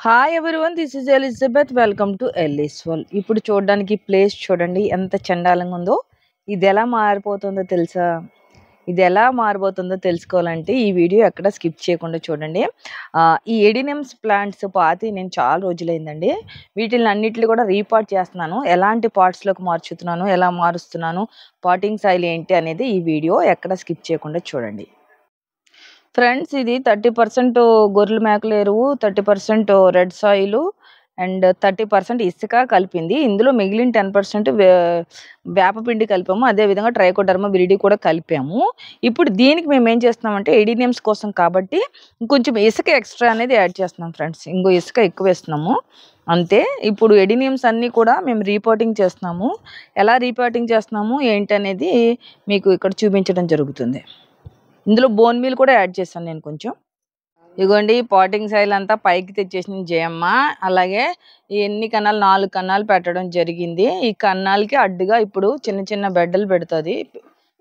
Hi everyone, this is Elizabeth. Welcome to Ellie's world. ఇప్పుడు చూడడానికి place చూడండి ఎంత చండాలంగా ఉందో. ఇది ఎలా మారిపోతుందో తెలుసా? ఇది ఎలా మారిపోతుందో తెలుసుకోవాలంటే ఈ వీడియో ఎక్కడ స్కిప్ చేయకుండా చూడండి. ఈ ఎడినిమ్స్ ప్లాంట్స్ పాతి నేను చాలా రోజులైందండి. వీటిని అన్నిటిని కూడా రీపాట్ చేస్తున్నాను. ఎలాంటి పార్ట్స్లోకి మార్చుతున్నాను, ఎలా మారుస్తున్నాను, పాటింగ్ సాయిల్ ఏంటి అనేది ఈ వీడియో ఎక్కడ స్కిప్ చేయకుండా చూడండి. ఫ్రెండ్స్, ఇది 30% గొర్రెల మేకల ఎరువు, 30% రెడ్ సాయిల్ అండ్ 30% ఇసుక కలిపింది. ఇందులో మిగిలిన 10% వేపపిండి కలిపాము. అదేవిధంగా ట్రైకోడర్మా విరిడి కూడా కలిపాము. ఇప్పుడు దీనికి మేము ఏం చేస్తున్నామంటే ఎడినియమ్స్ కోసం కాబట్టి ఇంకొంచెం ఇసుక ఎక్స్ట్రా అనేది యాడ్ చేస్తున్నాం ఫ్రెండ్స్. ఇంకో ఇసుక ఎక్కువ వేస్తున్నాము అంతే. ఇప్పుడు ఎడినియమ్స్ అన్నీ కూడా మేము రీపోర్టింగ్ చేస్తున్నాము. ఎలా రీపోర్టింగ్ చేస్తున్నాము ఏంటనేది మీకు ఇక్కడ చూపించడం జరుగుతుంది. ఇందులో బోన్ మీల్ కూడా యాడ్ చేశాను నేను కొంచెం. ఇదిగోండి పాటింగ్ సాయిల్ అంతా పైకి తెచ్చేసిన జయమ్మ. అలాగే ఈ ఎన్ని కన్నాలు 4 కన్నాలు పెట్టడం జరిగింది. ఈ కన్నాలకి అడ్డుగా ఇప్పుడు చిన్న చిన్న బెడ్డలు పెడుతుంది.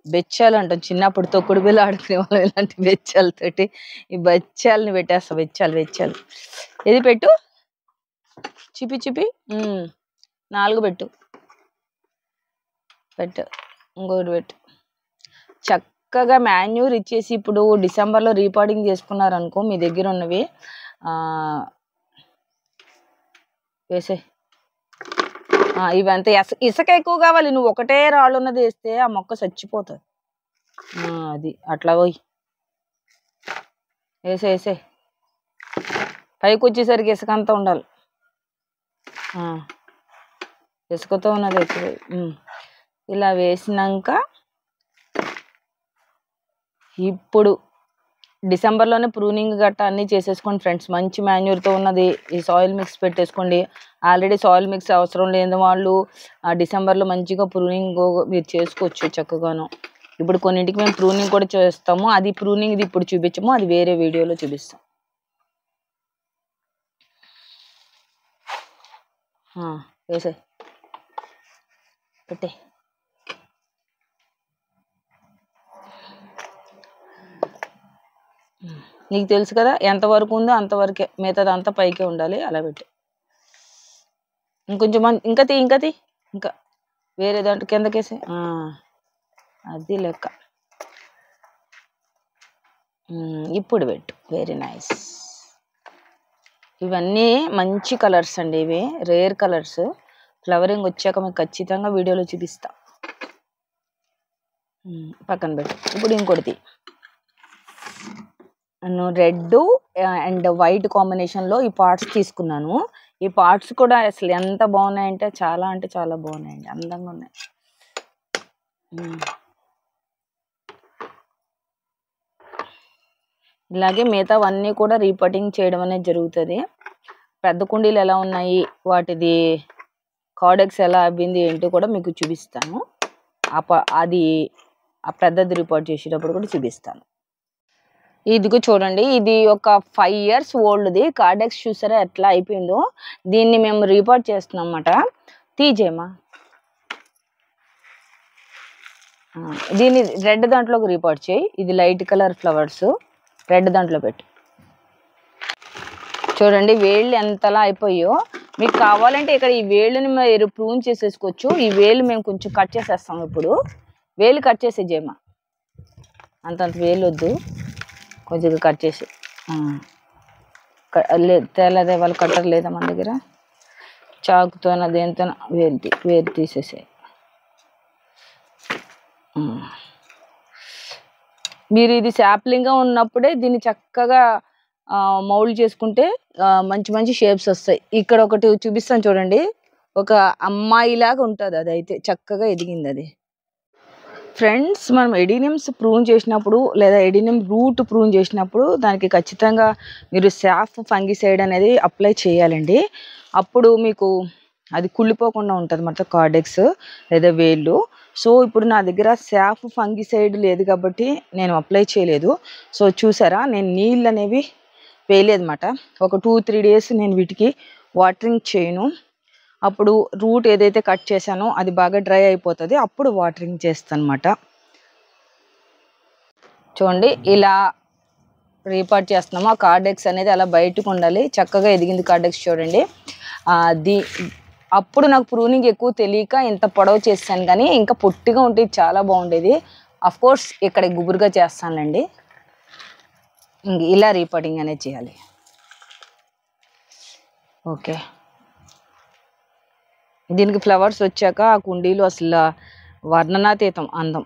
బెచ్చాలు అంటాం, చిన్నప్పుడు తొక్కుడు బిల్ల ఆడుకునే వాళ్ళం ఇలాంటి బెచ్చాలతోటి. ఈ బెచ్చాలని పెట్టేస్తా. వెచ్చాలు ఏది పెట్టు, చిపి 4 పెట్టు, ఇంకోటి పెట్టు. చక్కగా మాన్యూర్ ఇచ్చేసి ఇప్పుడు డిసెంబర్లో రీపాటింగ్ చేసుకున్నారనుకో, మీ దగ్గర ఉన్నవి వేసే. ఇవంతా ఇసుక ఎక్కువ కావాలి. నువ్వు ఒకటే రాళ్ళు ఉన్నది వేస్తే ఆ మొక్క చచ్చిపోతుంది. అది అట్లా పోయి వేసే. పైకి వచ్చేసరికి ఇసుక అంతా ఉండాలి. ఇసుకతో ఉన్నది ఎక్కువ. ఇలా వేసినాక ఇప్పుడు డిసెంబర్లోనే ప్రూనింగ్ గట్టా అన్నీ చేసేసుకోండి ఫ్రెండ్స్. మంచి మాన్యూర్తో ఉన్నది ఈ సాయిల్ మిక్స్ పెట్టేసుకోండి. ఆల్రెడీ సాయిల్ మిక్స్ అవసరం లేని వాళ్ళు డిసెంబర్లో మంచిగా ప్రూనింగ్ మీరు చేసుకోవచ్చు చక్కగాను. ఇప్పుడు కొన్నింటికి మేము ప్రూనింగ్ కూడా చేస్తాము. అది ప్రూనింగ్ ఇది ఇప్పుడు చూపించము, అది వేరే వీడియోలో చూపిస్తాం. వేసే పెట్టే. నీకు తెలుసు కదా ఎంతవరకు ఉందో అంతవరకే, మిగతాది అంతా పైకే ఉండాలి. అలా పెట్టి ఇంకొంచెం ఇంకా ఇంకా వేరే దాంట్లో కిందకేసి. అది లెక్క. ఇప్పుడు పెట్టు. Very nice. ఇవన్నీ మంచి కలర్స్ అండి, ఇవి రేర్ కలర్స్. ఫ్లవరింగ్ వచ్చాక మీకు ఖచ్చితంగా వీడియోలో చూపిస్తా. పక్కన పెట్టు. ఇప్పుడు ఇంకోటి నేను రెడ్ అండ్ వైట్ కాంబినేషన్లో ఈ పార్ట్స్ తీసుకున్నాను. ఈ పార్ట్స్ కూడా అసలు ఎంత బాగున్నాయంటే చాలా బాగున్నాయండి, అందంగా ఉన్నాయి. ఇలాగే మిగతావన్నీ కూడా రీపోర్టింగ్ చేయడం అనేది జరుగుతుంది. పెద్ద కుండీలు ఎలా ఉన్నాయి, వాటిది కార్డెక్స్ ఎలా అవ్వింది ఏంటో కూడా మీకు చూపిస్తాను. అది ఆ పెద్దది రిపోర్ట్ చేసేటప్పుడు కూడా చూపిస్తాను. ఇదిగో చూడండి, ఇది ఒక 5 years ఓల్డ్ది కార్డెక్స్. చూసారా ఎట్లా అయిపోయిందో. దీన్ని మేము రిపోర్ట్ చేస్తున్నాం అన్నమాట. తీజేమా దీన్ని రెడ్ దాంట్లోకి రిపోర్ట్ చేయి. ఇది లైట్ కలర్ ఫ్లవర్స్, రెడ్ దాంట్లో పెట్టు. చూడండి వేళ్ళు ఎంతలా అయిపోయో. మీకు కావాలంటే ఇక్కడ ఈ వేళ్ళని మీరు ప్రూన్ చేసేసుకోవచ్చు. ఈ వేలు మేము కొంచెం కట్ చేసేస్తాం. ఇప్పుడు వేలు కట్ చేసే జేమా, అంతంత వేలు వద్దు, కొంచెం కట్ చేసి. తేలేదే వాళ్ళు కట్టర్ లేదా మన దగ్గర, చాకుతోన దేనితో వేరు తీసేసే. మీరు ఇది శాప్లింగ్గా ఉన్నప్పుడే దీన్ని చక్కగా మౌల్డ్ చేసుకుంటే మంచి షేప్స్ వస్తాయి. ఇక్కడ ఒకటి చూపిస్తాను చూడండి, ఒక అమ్మాయిలాగా ఉంటుంది. అది అయితే చక్కగా ఎదిగింది అది. ఫ్రెండ్స్, మనం ఎడినియమ్స్ ప్రూన్ చేసినప్పుడు లేదా ఎడినియం రూట్ ప్రూన్ చేసినప్పుడు దానికి ఖచ్చితంగా మీరు సాఫ్ ఫంగిసైడ్ అనేది అప్లై చేయాలండి. అప్పుడు మీకు అది కుళ్ళిపోకుండా ఉంటుంది అన్నమాట, కార్డెక్స్ లేదా వేళ్ళు. సో ఇప్పుడు నా దగ్గర సాఫ్ ఫంగిసైడ్ లేదు కాబట్టి నేను అప్లై చేయలేదు. సో చూసారా, నేను నీళ్ళు అనేవి వేయలేదన్నమాట. ఒక 2-3 days నేను వీటికి వాటరింగ్ చేయను. అప్పుడు రూట్ ఏదైతే కట్ చేశానో అది బాగా డ్రై అయిపోతుంది, అప్పుడు వాటరింగ్ చేస్తాను అన్నమాట. చూడండి ఇలా రీపాట్ చేస్తున్నాము. ఆ కార్డెక్స్ అనేది అలా బయటకు ఉండాలి. చక్కగా ఎదిగింది కార్డెక్స్ చూడండి. అది అప్పుడు నాకు ప్రూనింగ్ ఎక్కువ తెలియక ఇంత పొడవు చేశాను, కానీ ఇంకా పొట్టిగా ఉంటే చాలా బాగుండేది. అఫ్ కోర్స్ ఇక్కడ గుబురుగా చేస్తానులేండి. ఇలా రీపాటింగ్ అనేది చేయాలి. ఓకే, దీనికి ఫ్లవర్స్ వచ్చాక ఆ కుండీలు అసలు వర్ణనాతీతం అందం.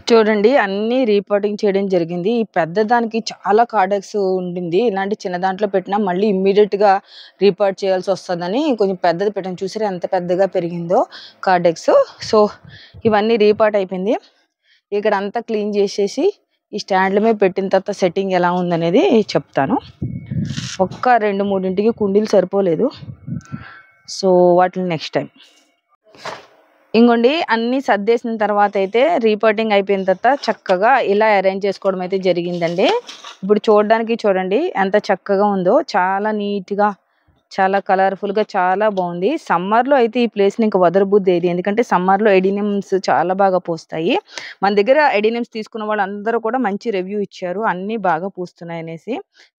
చూడండి అన్నీ రీపాటింగ్ చేయడం జరిగింది. ఈ పెద్ద దానికి చాలా కార్డెక్స్ ఉండింది. ఇలాంటి చిన్న దాంట్లో పెట్టినా మళ్ళీ ఇమ్మీడియట్గా రీపాట్ చేయాల్సి వస్తుందని కొంచెం పెద్దది పెట్టాను. చూసారా ఎంత పెద్దగా పెరిగిందో కార్డెక్స్. సో ఇవన్నీ రీపాట్ అయిపోయింది. ఇక్కడ అంతా క్లీన్ చేసేసి ఈ స్టాండ్ల మీద పెట్టిన తర్వాత సెట్టింగ్ ఎలా ఉందనేది చెప్తాను. ఒక్క 2-3 కుండీలు సరిపోలేదు. సో వాటిని నెక్స్ట్ టైం. ఇంకోండి అన్నీ సర్దేసిన తర్వాత అయితే రీపాటింగ్ అయిపోయిన తర్వాత చక్కగా ఇలా అరేంజ్ చేసుకోవడం అయితే జరిగిందండి. ఇప్పుడు చూడడానికి చూడండి ఎంత చక్కగా ఉందో, చాలా నీట్గా, చాలా కలర్ఫుల్గా, చాలా బాగుంది. సమ్మర్లో అయితే ఈ ప్లేస్ని ఇంకా వదలబుద్ధి ఏది, ఎందుకంటే సమ్మర్లో ఎడినిమ్స్ చాలా బాగా పూస్తాయి. మన దగ్గర ఎడినిమ్స్ తీసుకున్న వాళ్ళు అందరూ కూడా మంచి రివ్యూ ఇచ్చారు, అన్నీ బాగా పూస్తున్నాయి అనేసి,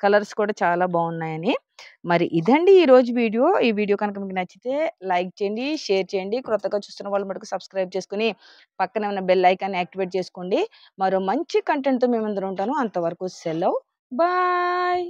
కలర్స్ కూడా చాలా బాగున్నాయని. మరి ఇదండి ఈరోజు వీడియో. ఈ వీడియో కనుక మీకు నచ్చితే లైక్ చేయండి, షేర్ చేయండి. కొత్తగా చూస్తున్న వాళ్ళు మటుకు సబ్స్క్రైబ్ చేసుకుని పక్కనే ఉన్న బెల్ ఐకాన్ని యాక్టివేట్ చేసుకోండి. మరో మంచి కంటెంట్తో మేము అందరూ ఉంటాను. అంతవరకు సెలవు, బాయ్.